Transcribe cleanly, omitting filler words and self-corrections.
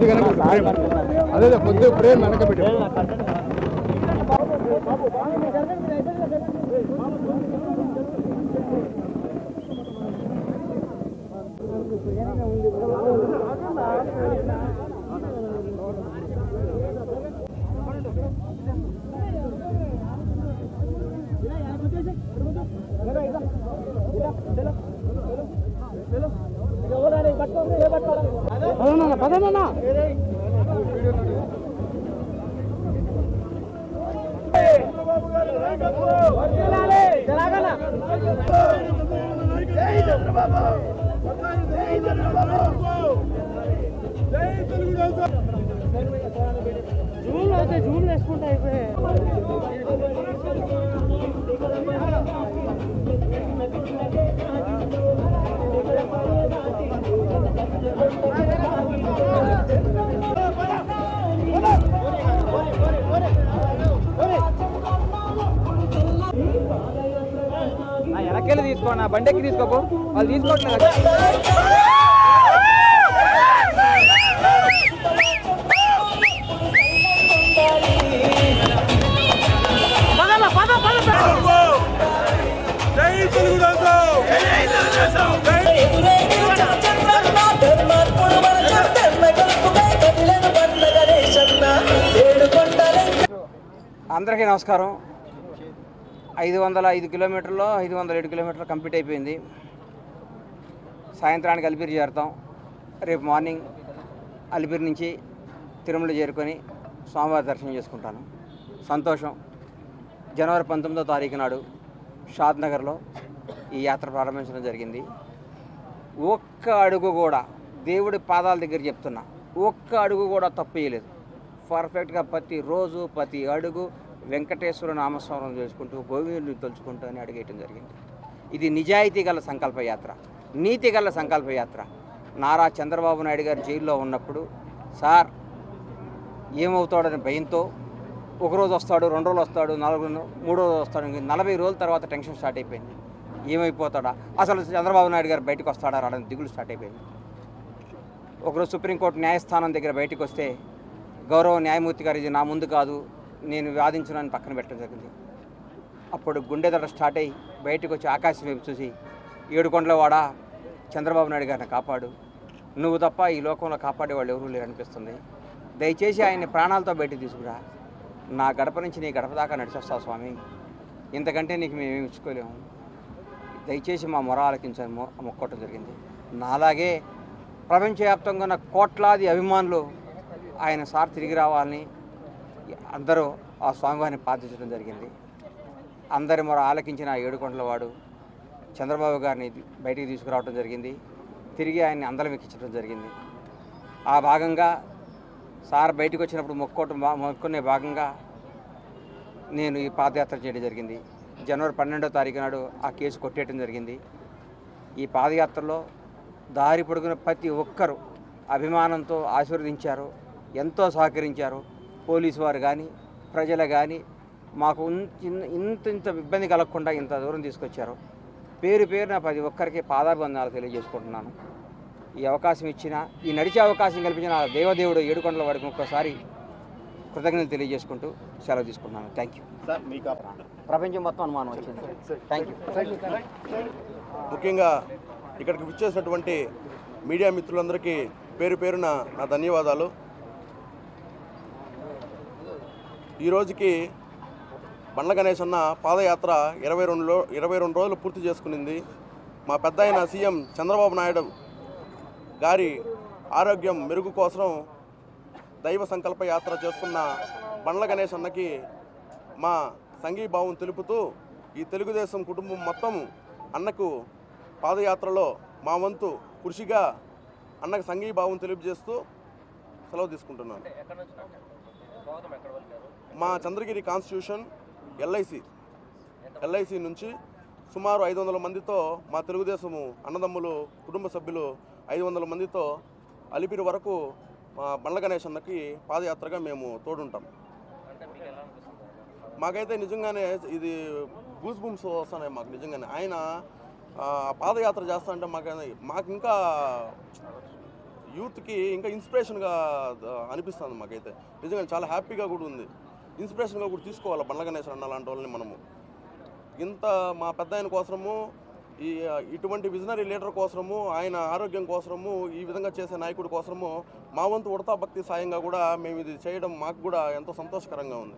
కొద్దిగా అదే కొద్దిగా ప్రేమ వెనక పెట్టి పదనా జూన్ అయితే జూన్ వేసుకుంటా అయిపోయి వెనకెళ్ళి తీసుకో నా బండెక్కి తీసుకోకు వాళ్ళు తీసుకోవట్లేదు అందరికీ నమస్కారం. 505 కిలోమీటర్లో 507 కిలోమీటర్లు కంప్లీట్ అయిపోయింది. సాయంత్రానికి అలిపిరి చేరుతాం. రేపు మార్నింగ్ అలిపిరి నుంచి తిరుమల చేరుకొని స్వామివారి దర్శనం చేసుకుంటాను. సంతోషం. జనవరి 19వ తారీఖు నాడు షాద్ నగర్లో ఈ యాత్ర ప్రారంభించడం జరిగింది. ఒక్క అడుగు కూడా దేవుడి పాదాల దగ్గర చెప్తున్నా, ఒక్క అడుగు కూడా తప్పు చేయలేదు. పర్ఫెక్ట్గా ప్రతిరోజు ప్రతి అడుగు వెంకటేశ్వర నామస్మరణ చేసుకుంటూ గోవిందుని తలుచుకుంటూ అని అడిగేయటం జరిగింది. ఇది నిజాయితీ గల సంకల్పయాత్ర, నీతి గల సంకల్పయాత్ర. నారా చంద్రబాబు నాయుడు గారు జైల్లో ఉన్నప్పుడు సార్ ఏమవుతాడని భయంతో ఒకరోజు వస్తాడు, 2 రోజులు వస్తాడు, 3 రోజులు వస్తాడు, 40 రోజుల తర్వాత టెన్షన్ స్టార్ట్ అయిపోయింది. ఏమైపోతాడా, అసలు చంద్రబాబు నాయుడు గారు బయటకు వస్తాడా రావడానికి దిగులు స్టార్ట్ అయిపోయింది. ఒకరోజు సుప్రీంకోర్టు న్యాయస్థానం దగ్గర బయటకు వస్తే గౌరవ న్యాయమూర్తి గారు ఇది నా ముందు కాదు, నేను వాదించునని పక్కన పెట్టడం జరిగింది. అప్పుడు గుండెదడ స్టార్ట్ అయ్యి బయటకు వచ్చి ఆకాశం వైపు చూసి, ఏడుకొండలవాడ చంద్రబాబు నాయుడు గారిని కాపాడు, నువ్వు తప్ప ఈ లోకంలో కాపాడేవాళ్ళు ఎవరూ లేరు అనిపిస్తుంది, దయచేసి ఆయన్ని ప్రాణాలతో బయటకు తీసుకురా, నా గడప నుంచి నీ గడప దాకా నడిచొస్తావు స్వామి, ఇంతకంటే నీకు మేమేమి ఇచ్చుకోలేము, దయచేసి మా మొర ఆలకించని మొక్కోవటం జరిగింది. నాలాగే ప్రపంచవ్యాప్తంగా ఉన్న కోట్లాది అభిమానులు ఆయన సార్ తిరిగి రావాలని అందరూ ఆ స్వామివారిని ప్రార్థించడం జరిగింది. అందరి మొర ఆలకించిన ఆ ఏడుకొండలవాడు చంద్రబాబు గారిని బయటికి తీసుకురావడం జరిగింది. తిరిగి ఆయన్ని అందలం ఎక్కించడం జరిగింది. ఆ భాగంగా సార్ బయటకు వచ్చినప్పుడు మొక్కునే భాగంగా నేను ఈ పాదయాత్ర చేయడం జరిగింది. జనవరి 12వ తారీఖు నాడు ఆ కేసు కొట్టేయడం జరిగింది. ఈ పాదయాత్రలో దారి పొడుగున ప్రతి ఒక్కరూ అభిమానంతో ఆశీర్వదించారు, ఎంతో సహకరించారు. పోలీసు వారు కానీ ప్రజలు కానీ మాకు ఇంత ఇబ్బంది కలగకుండా ఇంత దూరం తీసుకొచ్చారు. పేరు పేరున ప్రతి ఒక్కరికి పాదాభివందనాలు తెలియజేసుకుంటున్నాను. ఈ అవకాశం ఇచ్చిన, ఈ నడిచే అవకాశం కల్పించిన దేవదేవుడు ఏడుకొండల వారికి ఒక్కసారి కృతజ్ఞతలు తెలియజేసుకుంటూ సెలవు తీసుకుంటున్నాను. Thank you. ప్రపంచం మొత్తం అనుమానం వచ్చింది. Thank you. ముఖ్యంగా ఇక్కడికి విచ్చేసినటువంటి మీడియా మిత్రులందరికీ పేరు పేరున నా ధన్యవాదాలు. ఈ రోజుకి బండ్ల గణేష్ అన్న పాదయాత్ర 22 రోజులు పూర్తి చేసుకునింది. మా పెద్ద అయిన సీఎం చంద్రబాబు నాయుడు గారి ఆరోగ్యం మెరుగు కోసం దైవ సంకల్ప యాత్ర చేస్తున్న బండ్ల గణేష్ అన్నకి మా సంఘీభావం తెలుపుతూ ఈ తెలుగుదేశం కుటుంబం మొత్తం అన్నకు పాదయాత్రలో మా వంతు కృషిగా అన్నకు సంఘీభావం తెలియజేస్తూ సెలవు తీసుకుంటున్నాను. మా చంద్రగిరి కాన్స్టిట్యూషన్ ఎల్ఐసి నుంచి సుమారు 500 మందితో మా తెలుగుదేశము అన్నదమ్ములు కుటుంబ సభ్యులు 500 మందితో అలిపిరి వరకు మా బండ్ల గణేష్ అన్నకి పాదయాత్రగా మేము తోడుంటాం. మాకైతే నిజంగానే ఇది గూస్ బూమ్స్ వస్తున్నాయి. మాకు నిజంగానే ఆయన పాదయాత్ర చేస్తా అంటే మాకు ఇంకా యూత్కి ఇంకా ఇన్స్పిరేషన్గా అనిపిస్తుంది మాకైతే. నిజంగా చాలా హ్యాపీగా కూడా ఉంది. ఇన్స్పిరేషన్గా కూడా తీసుకోవాలి బండ్ల గణేష్ అన్న లాంటి వాళ్ళని మనము. ఇంత మా పెద్ద ఆయన కోసము ఇటువంటి విజనరీ లీడర్ కోసము, ఆయన ఆరోగ్యం కోసము, ఈ విధంగా చేసే నాయకుడి కోసము మా వంతు ఉడతా భక్తి సాయంగా కూడా మేము ఇది చేయడం మాకు కూడా ఎంతో సంతోషకరంగా ఉంది.